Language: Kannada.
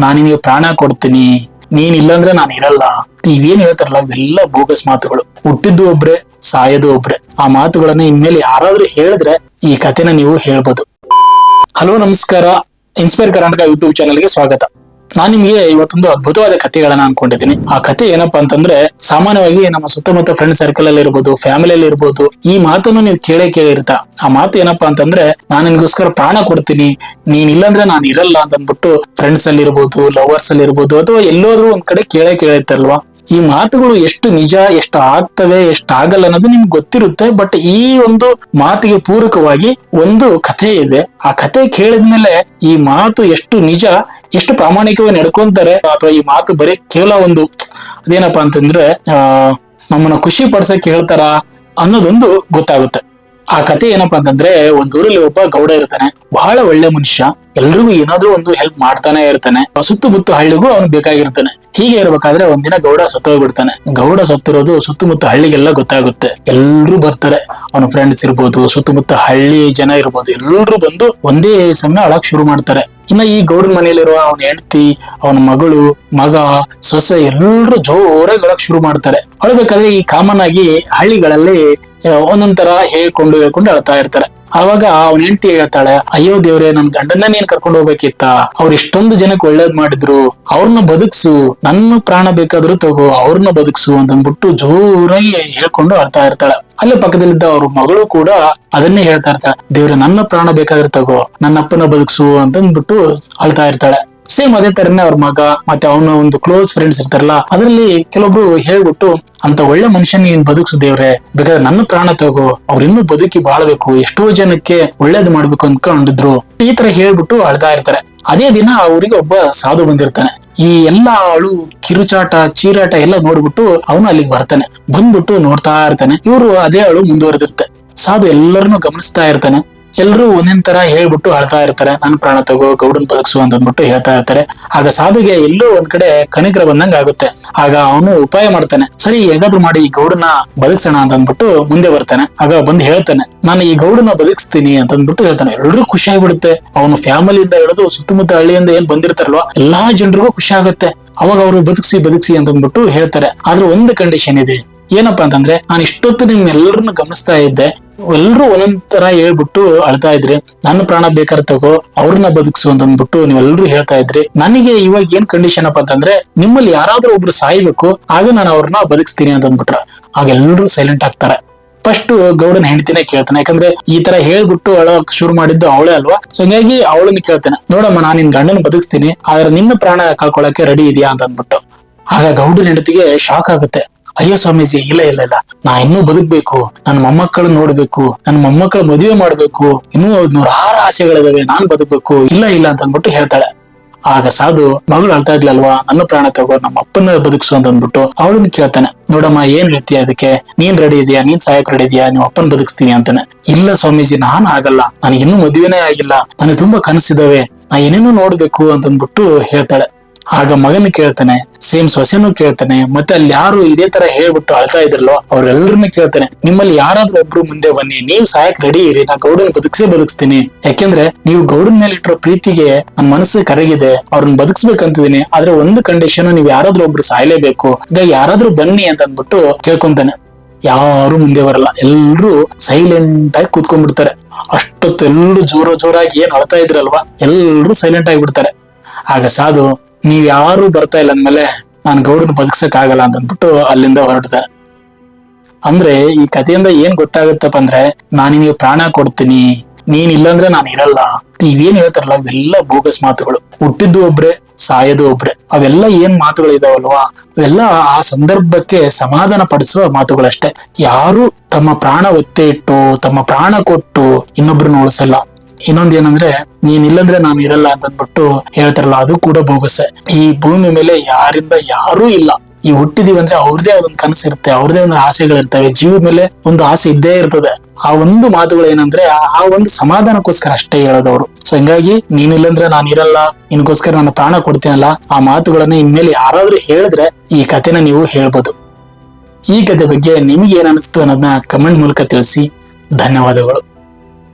ನಾನ್ ನಿನಗೆ ಪ್ರಾಣ ಕೊಡ್ತೀನಿ, ನೀನ್ ಇಲ್ಲಾಂದ್ರೆ ನಾನು ಇರಲ್ಲ, ಇವೇನ್ ಹೇಳ್ತಾರಲ್ಲ ಇವೆಲ್ಲ ಬೋಗಸ್ ಮಾತುಗಳು. ಹುಟ್ಟಿದ್ದು ಒಬ್ರೆ, ಸಾಯೋದು ಒಬ್ರೆ. ಆ ಮಾತುಗಳನ್ನ ಇನ್ಮೇಲೆ ಯಾರಾದ್ರೂ ಹೇಳಿದ್ರೆ ಈ ಕಥೆನ ನೀವು ಹೇಳ್ಬೋದು. ಹಲೋ ನಮಸ್ಕಾರ, ಇನ್ಸ್ಪೈರ್ ಕರ್ನಾಟಕ ಯೂಟ್ಯೂಬ್ ಚಾನಲ್ಗೆ ಸ್ವಾಗತ. ನಾನ್ ನಿಮ್ಗೆ ಇವತ್ತೊಂದು ಅದ್ಭುತವಾದ ಕಥೆಗಳನ್ನ ಅನ್ಕೊಂಡಿದ್ದೀನಿ. ಆ ಕಥೆ ಏನಪ್ಪಾ ಅಂತಂದ್ರೆ, ಸಾಮಾನ್ಯವಾಗಿ ನಮ್ಮ ಸುತ್ತಮುತ್ತ ಫ್ರೆಂಡ್ ಸರ್ಕಲ್ ಅಲ್ಲಿ ಇರ್ಬೋದು, ಫ್ಯಾಮಿಲಿಯಲ್ಲಿ ಇರ್ಬೋದು, ಈ ಮಾತನ್ನು ನೀವು ಕೇಳಿರ್ತ. ಆ ಮಾತು ಏನಪ್ಪಾ ಅಂತಂದ್ರೆ, ನಾನ್ ನಿನ್ಗೋಸ್ಕರ ಪ್ರಾಣ ಕೊಡ್ತೀನಿ, ನೀನ್ ಇಲ್ಲಾಂದ್ರೆ ನಾನು ಇರಲ್ಲ ಅಂತ ಅಂದ್ಬಿಟ್ಟು ಫ್ರೆಂಡ್ಸ್ ಅಲ್ಲಿ ಇರ್ಬೋದು, ಲವರ್ಸ್ ಅಲ್ಲಿ ಇರ್ಬೋದು, ಅಥವಾ ಎಲ್ಲೋದ್ರೂ ಒಂದ್ ಕಡೆ ಕೇಳಿರ್ತಲ್ವಾ. ಈ ಮಾತುಗಳು ಎಷ್ಟು ನಿಜ, ಎಷ್ಟು ಆಗ್ತವೆ, ಎಷ್ಟು ಆಗಲ್ಲ ಅನ್ನೋದು ನಿಮ್ಗೆ ಗೊತ್ತಿರುತ್ತೆ. ಬಟ್ ಈ ಒಂದು ಮಾತಿಗೆ ಪೂರಕವಾಗಿ ಒಂದು ಕಥೆ ಇದೆ. ಆ ಕಥೆ ಕೇಳಿದ್ಮೇಲೆ ಈ ಮಾತು ಎಷ್ಟು ನಿಜ, ಎಷ್ಟು ಪ್ರಾಮಾಣಿಕವಾಗಿ ನಡ್ಕೊಂತಾರೆ, ಅಥವಾ ಈ ಮಾತು ಬರೀ ಕೇವಲ ಒಂದು ಅದೇನಪ್ಪಾ ಅಂತಂದ್ರೆ ನಮ್ಮನ್ನ ಖುಷಿ ಪಡ್ಸಕ್ ಹೇಳ್ತಾರ ಅನ್ನೋದೊಂದು ಗೊತ್ತಾಗುತ್ತೆ. ಆ ಕಥೆ ಏನಪ್ಪಾ ಅಂತಂದ್ರೆ, ಒಂದ್ ಊರಲ್ಲಿ ಒಬ್ಬ ಗೌಡ ಇರ್ತಾನೆ. ಬಹಳ ಒಳ್ಳೆ ಮನುಷ್ಯ, ಎಲ್ರಿಗೂ ಏನಾದ್ರೂ ಒಂದು ಹೆಲ್ಪ್ ಮಾಡ್ತಾನೆ ಇರ್ತಾನೆ. ಸುತ್ತಮುತ್ತ ಹಳ್ಳಿಗೂ ಅವನು ಬೇಕಾಗಿರ್ತಾನೆ. ಹೀಗೆ ಇರ್ಬೇಕಾದ್ರೆ ಒಂದಿನ ಗೌಡ ಸತ್ತೋಗ್ಬಿಡ್ತಾನೆ. ಗೌಡ ಸತ್ತಿರೋದು ಸುತ್ತಮುತ್ತ ಹಳ್ಳಿಗೆಲ್ಲ ಗೊತ್ತಾಗುತ್ತೆ. ಎಲ್ರು ಬರ್ತಾರೆ, ಅವನ ಫ್ರೆಂಡ್ಸ್ ಇರ್ಬೋದು, ಸುತ್ತಮುತ್ತ ಹಳ್ಳಿ ಜನ ಇರ್ಬೋದು, ಎಲ್ರು ಬಂದು ಒಂದೇ ಸಮಯ ಅಳಕ್ ಶುರು ಮಾಡ್ತಾರೆ. ಇನ್ನ ಈ ಗೌಡನ ಮನೆಯಲ್ಲಿರುವ ಅವನ ಹೆಂಡತಿ, ಅವನ ಮಗಳು, ಮಗ, ಸೊಸೆ ಎಲ್ರು ಜೋರಾಗಿ ಅಳಕ್ ಶುರು ಮಾಡ್ತಾರೆ. ಅಳ್ಬೇಕಾದ್ರೆ ಈ ಕಾಮನ್ ಆಗಿ ಹಳ್ಳಿಗಳಲ್ಲಿ ಒಂದೊಂದ್ ತರ ಹೇಳ್ಕೊಂಡು ಅಳ್ತಾ ಇರ್ತಾರೆ. ಆವಾಗ ಅವನ ಹೆಂಡತಿ ಹೇಳ್ತಾಳೆ, ಅಯ್ಯೋ ದೇವ್ರೆ, ನನ್ ಗಂಡನ್ನ ನೀನ್ ಕರ್ಕೊಂಡು ಹೋಗ್ಬೇಕಿತ್ತ, ಅವ್ರ ಇಷ್ಟೊಂದು ಜನಕ್ಕೆ ಒಳ್ಳೇದ್ ಮಾಡಿದ್ರು, ಅವ್ರನ್ನ ಬದುಕ್ಸು, ನನ್ನ ಪ್ರಾಣ ಬೇಕಾದ್ರೂ ತಗೋ, ಅವ್ರನ್ನ ಬದುಕ್ಸು ಅಂತಂದ್ಬಿಟ್ಟು ಜೋರಾಗಿ ಹೇಳ್ಕೊಂಡು ಅಳ್ತಾ ಇರ್ತಾಳೆ. ಅಲ್ಲೇ ಪಕ್ಕದಲ್ಲಿದ್ದ ಅವ್ರ ಮಗಳು ಕೂಡ ಅದನ್ನೇ ಹೇಳ್ತಾ ಇರ್ತಾಳೆ, ದೇವ್ರೆ ನನ್ನ ಪ್ರಾಣ ಬೇಕಾದ್ರೆ ತಗೋ, ನನ್ನ ಅಪ್ಪನ ಬದುಕ್ಸು ಅಂತಂದ್ಬಿಟ್ಟು ಅಳ್ತಾ ಇರ್ತಾಳೆ. ಸೇಮ್ ಅದೇ ತರನೇ ಅವ್ರ ಮಗ ಮತ್ತೆ ಅವನ ಒಂದು ಕ್ಲೋಸ್ ಫ್ರೆಂಡ್ಸ್ ಇರ್ತಾರಲ್ಲ, ಅದ್ರಲ್ಲಿ ಕೆಲವೊಬ್ರು ಹೇಳ್ಬಿಟ್ಟು, ಅಂತ ಒಳ್ಳೆ ಮನುಷ್ಯನ್ ನೀನ್ ಬದುಕ್ಸು ದೇವ್ರೆ, ಬೇಕಾದ್ರೆ ನನ್ನ ಪ್ರಾಣ ತಗೋ, ಅವ್ರ ಇನ್ನೂ ಬದುಕಿ ಬಾಳ್ಬೇಕು, ಎಷ್ಟೋ ಜನಕ್ಕೆ ಒಳ್ಳೇದ್ ಮಾಡ್ಬೇಕು ಅನ್ಕೊಂಡಿದ್ರು, ಈ ತರ ಹೇಳ್ಬಿಟ್ಟು ಅಳ್ತಾ ಇರ್ತಾರೆ. ಅದೇ ದಿನ ಆ ಊರಿಗೆ ಒಬ್ಬ ಸಾಧು ಬಂದಿರ್ತಾನೆ. ಈ ಎಲ್ಲಾ ಅಳು, ಕಿರುಚಾಟ, ಚೀರಾಟ ಎಲ್ಲ ನೋಡ್ಬಿಟ್ಟು ಅವನು ಅಲ್ಲಿಗೆ ಬರ್ತಾನೆ. ಬಂದ್ಬಿಟ್ಟು ನೋಡ್ತಾ ಇರ್ತಾನೆ. ಇವ್ರು ಅದೇ ಅಳು ಮುಂದುವರೆದಿರುತ್ತೆ. ಸಾಧು ಎಲ್ಲರನ್ನು ಗಮನಿಸ್ತಾ ಇರ್ತಾನೆ. ಎಲ್ರು ಒಂದೊಂದ್ ತರ ಹೇಳ್ಬಿಟ್ಟು ಅಳ್ತಾ ಇರ್ತಾರೆ, ನನ್ ಪ್ರಾಣ ತಗೋ, ಗೌಡನ್ ಬದುಕ್ಸು ಅಂತಂದ್ಬಿಟ್ಟು ಹೇಳ್ತಾ ಇರ್ತಾರೆ. ಆಗ ಸಾಧುಗೆ ಎಲ್ಲೋ ಒಂದ್ ಕಡೆ ಕನಿಕರ ಬಂದಂಗ ಆಗುತ್ತೆ. ಆಗ ಅವನು ಉಪಾಯ ಮಾಡ್ತಾನೆ, ಸರಿ ಹೇಗಾದ್ರೂ ಮಾಡಿ ಈ ಗೌಡನ ಬದುಕ್ಸೋಣ ಅಂತ ಅಂದ್ಬಿಟ್ಟು ಮುಂದೆ ಬರ್ತಾನೆ. ಆಗ ಬಂದು ಹೇಳ್ತಾನೆ, ನಾನು ಈ ಗೌಡನ ಬದುಕಿಸ್ತೀನಿ ಅಂತ ಅಂದ್ಬಿಟ್ಟು ಹೇಳ್ತಾನೆ. ಎಲ್ರು ಖುಷಿ ಆಗ್ಬಿಡುತ್ತೆ. ಅವನು ಫ್ಯಾಮಿಲಿಯಿಂದ ಹಿಡಿದು ಸುತ್ತಮುತ್ತ ಹಳ್ಳಿಯಿಂದ ಏನ್ ಬಂದಿರ್ತಾರಲ್ವಾ, ಎಲ್ಲಾ ಜನರಿಗೂ ಖುಷಿ ಆಗುತ್ತೆ. ಅವಾಗ ಅವರು ಬದುಕ್ಸಿ ಅಂತಂದ್ಬಿಟ್ಟು ಹೇಳ್ತಾರೆ. ಆದ್ರೆ ಒಂದು ಕಂಡೀಷನ್ ಇದೆ. ಏನಪ್ಪಾ ಅಂತಂದ್ರೆ, ನಾನು ಇಷ್ಟೊತ್ತು ನಿಮ್ಮೆಲ್ಲರನ್ನು ಗಮನಿಸ್ತಾ ಇದ್ದೆ, ಎಲ್ರು ಒಂದೊಂದ್ ತರ ಹೇಳ್ಬಿಟ್ಟು ಅಳ್ತಾ ಇದ್ರಿ, ನನ್ನ ಪ್ರಾಣ ಬೇಕಾದ್ರೆ ತಗೋ, ಅವ್ರನ್ನ ಬದುಕ್ಸು ಅಂತಂದ್ಬಿಟ್ಟು ನೀವೆಲ್ರು ಹೇಳ್ತಾ ಇದ್ರಿ. ನನಗೆ ಇವಾಗ ಏನ್ ಕಂಡೀಷನ್ ಅಪ್ಪ ಅಂತಂದ್ರೆ, ನಿಮ್ಮಲ್ಲಿ ಯಾರಾದ್ರೂ ಒಬ್ರು ಸಾಯ್ಬೇಕು, ಆಗ ನಾನು ಅವ್ರನ್ನ ಬದುಕ್ಸ್ತೀನಿ ಅಂತಂದ್ಬಿಟ್ರ. ಆಗ ಎಲ್ರು ಸೈಲೆಂಟ್ ಆಗ್ತಾರೆ. ಫಸ್ಟ್ ಗೌಡನ ಹೆಂಡತಿನೇ ಕೇಳ್ತಾನೆ, ಯಾಕಂದ್ರೆ ಈ ತರ ಹೇಳ್ಬಿಟ್ಟು ಅಳಕ್ ಶುರು ಮಾಡಿದ್ದು ಅವಳೇ ಅಲ್ವಾ. ಸೊ ಹಿಂಗಾಗಿ ಅವಳನ್ನ ಕೇಳ್ತಾನೆ, ನೋಡಮ್ಮ, ನಾನ್ ನಿನ್ ಗಂಡನ ಬದುಕ್ಸ್ತೀನಿ, ಆದ್ರೆ ನಿನ್ನ ಪ್ರಾಣ ಕಳ್ಕೊಳಕ್ಕೆ ರೆಡಿ ಇದೆಯಾ ಅಂತ ಅಂದ್ಬಿಟ್ಟು. ಆಗ ಗೌಡನ ಹೆಂಡತಿಗೆ ಶಾಕ್ ಆಗುತ್ತೆ. ಅಯ್ಯೋ ಸ್ವಾಮೀಜಿ, ಇಲ್ಲ ಇಲ್ಲ ಇಲ್ಲ, ನಾ ಇನ್ನೂ ಬದುಕ್ಬೇಕು, ನನ್ನ ಮೊಮ್ಮಕ್ಕಳನ್ನ ನೋಡ್ಬೇಕು, ನನ್ನ ಮೊಮ್ಮಕ್ಕಳ ಮದುವೆ ಮಾಡ್ಬೇಕು, ಇನ್ನೂ 106 ಆಸೆಗಳಿದಾವೆ, ನಾನ್ ಬದುಕ್ಬೇಕು, ಇಲ್ಲ ಇಲ್ಲ ಅಂತ ಅಂದ್ಬಿಟ್ಟು ಹೇಳ್ತಾಳೆ. ಆಗ ಸಾಧು ಮಗಳು ಅಳ್ತಾ ಇದ್ಲಲ್ವಾ, ನನ್ನ ಪ್ರಾಣ ತಗೋ, ನಮ್ಮ ಅಪ್ಪನ ಬದುಕ್ಸು ಅಂತ ಅಂದ್ಬಿಟ್ಟು ಅವಳನ್ನ ಕೇಳ್ತಾನೆ, ನೋಡಮ್ಮ ಏನ್ ಹೇಳ್ತೀಯ ಅದಕ್ಕೆ, ನೀನ್ ರೆಡಿ ಇದೆಯಾ, ನೀನ್ ಸಾಯಕ್ ರೆಡಿ ಇದೆಯಾ, ನೀವು ಅಪ್ಪನ ಬದುಕ್ಸ್ತೀನಿ ಅಂತಾನೆ. ಇಲ್ಲ ಸ್ವಾಮೀಜಿ, ನಾನ್ ಆಗಲ್ಲ, ನನಗೆ ಇನ್ನೂ ಮದುವೆನೇ ಆಗಿಲ್ಲ, ನನಗೆ ತುಂಬಾ ಕನಸಿದಾವೆ, ನಾ ಏನೇನೋ ನೋಡ್ಬೇಕು ಅಂತಂದ್ಬಿಟ್ಟು ಹೇಳ್ತಾಳೆ. ಆಗ ಮಗನ ಕೇಳ್ತಾನೆ, ಸೇಮ್ ಸೊಸೆನೂ ಕೇಳ್ತಾನೆ, ಮತ್ತೆ ಅಲ್ಲಿ ಯಾರು ಇದೇ ತರ ಹೇಳ್ಬಿಟ್ಟು ಅಳ್ತಾ ಇದ್ರಲ್ಲೋ ಅವ್ರೆಲ್ಲರನ್ನ ಕೇಳ್ತಾನೆ, ನಿಮ್ಮಲ್ಲಿ ಯಾರಾದ್ರೂ ಒಬ್ರು ಮುಂದೆ ಬನ್ನಿ, ನೀವು ಸಾಯಕ್ ರೆಡಿ ಇರಿ, ನಾ ಗೌಡನ್ ಬದುಕ್ಸ್ತೀನಿ, ಯಾಕೆಂದ್ರೆ ನೀವು ಗೌಡನ್ ಮೇಲೆ ಇಟ್ಟಿರೋ ಪ್ರೀತಿಗೆ ನನ್ ಮನಸ್ಸು ಕರಗಿದೆ, ಅವ್ರನ್ನ ಬದುಕ್ಸ್ಬೇಕಂತಿದೀನಿ, ಆದ್ರೆ ಒಂದು ಕಂಡೀಷನ್, ನೀವು ಯಾರಾದ್ರೂ ಒಬ್ರು ಸಾಯ್ಲೇಬೇಕು, ಈಗ ಯಾರಾದ್ರೂ ಬನ್ನಿ ಅಂತ ಅಂದ್ಬಿಟ್ಟು ಕೇಳ್ಕೊಂತಾನೆ. ಯಾರು ಮುಂದೆ ಬರಲ್ಲ, ಎಲ್ರು ಸೈಲೆಂಟ್ ಆಗಿ ಕೂತ್ಕೊಂಡ್ಬಿಡ್ತಾರೆ. ಅಷ್ಟೊತ್ತು ಎಲ್ರು ಜೋರಾಗಿ ಏನ್ ಅಳ್ತಾ ಇದ್ರಲ್ವಾ, ಎಲ್ರು ಸೈಲೆಂಟ್ ಆಗಿಬಿಡ್ತಾರೆ. ಆಗ ಸಾಧು, ನೀವ್ ಯಾರು ಬರ್ತಾ ಇಲ್ಲ ಅಂದ್ಮೇಲೆ ನಾನ್ ಗೌಡನ ಬದುಕ್ಸಕ್ ಆಗಲ್ಲ ಅಂತ ಅಂದ್ಬಿಟ್ಟು ಅಲ್ಲಿಂದ ಹೊರಡ್ತಾರೆ. ಅಂದ್ರೆ ಈ ಕಥೆಯಿಂದ ಏನ್ ಗೊತ್ತಾಗುತ್ತಪ್ಪ ಅಂದ್ರೆ, ನಾನ್ ನಿಮಗೆ ಪ್ರಾಣ ಕೊಡ್ತೀನಿ, ನೀನ್ ಇಲ್ಲಾಂದ್ರೆ ನಾನು ಇರಲ್ಲ, ಇವೇನ್ ಹೇಳ್ತಾರಲ್ಲ ಇವೆಲ್ಲ ಬೋಗಸ್ ಮಾತುಗಳು. ಹುಟ್ಟಿದ್ದು ಒಬ್ರೆ, ಸಾಯೋದು ಒಬ್ರೆ. ಅವೆಲ್ಲ ಏನ್ ಮಾತುಗಳು ಇದಾವಲ್ವಾ, ಅವೆಲ್ಲ ಆ ಸಂದರ್ಭಕ್ಕೆ ಸಮಾಧಾನ ಪಡಿಸುವ ಮಾತುಗಳಷ್ಟೇ. ಯಾರು ತಮ್ಮ ಪ್ರಾಣ ಒತ್ತೆ ಇಟ್ಟು, ತಮ್ಮ ಪ್ರಾಣ ಕೊಟ್ಟು ಇನ್ನೊಬ್ರನ್ನ ಉಳಿಸಲ್ಲ. ಇನ್ನೊಂದ್ ಏನಂದ್ರೆ, ನೀನ್ ಇಲ್ಲಂದ್ರೆ ನಾನು ಇರಲ್ಲ ಅಂತ ಅಂದ್ಬಿಟ್ಟು ಹೇಳ್ತಾರಲ್ಲ, ಅದು ಕೂಡ ಬೋಗಸೆ. ಈ ಭೂಮಿ ಮೇಲೆ ಯಾರಿಂದ ಯಾರೂ ಇಲ್ಲ. ಈ ಹುಟ್ಟಿದೀವಿ ಅಂದ್ರೆ ಅವ್ರದೇ ಒಂದ್ ಕನಸಿರುತ್ತೆ, ಅವ್ರದೇ ಒಂದು ಆಸೆಗಳಿರ್ತವೆ, ಜೀವದ ಮೇಲೆ ಒಂದು ಆಸೆ ಇದ್ದೇ ಇರ್ತದೆ. ಆ ಒಂದು ಮಾತುಗಳು ಏನಂದ್ರೆ, ಆ ಒಂದು ಸಮಾಧಾನಕ್ಕೋಸ್ಕರ ಅಷ್ಟೇ ಹೇಳೋದವ್ರು. ಸೊ ಹಿಂಗಾಗಿ ನೀನಿಲ್ಲಂದ್ರೆ ನಾನು ಇರಲ್ಲ, ನಿನ್ಗೋಸ್ಕರ ನಾನು ಪ್ರಾಣ ಕೊಡ್ತೀನಲ್ಲ, ಆ ಮಾತುಗಳನ್ನ ಇನ್ಮೇಲೆ ಯಾರಾದ್ರೂ ಹೇಳಿದ್ರೆ ಈ ಕಥೆನ ನೀವು ಹೇಳ್ಬೋದು. ಈ ಕಥೆ ಬಗ್ಗೆ ನಿಮ್ಗೆ ಏನ್ ಅನಿಸ್ತು ಅನ್ನೋದನ್ನ ಕಮೆಂಟ್ ಮೂಲಕ ತಿಳಿಸಿ. ಧನ್ಯವಾದಗಳು.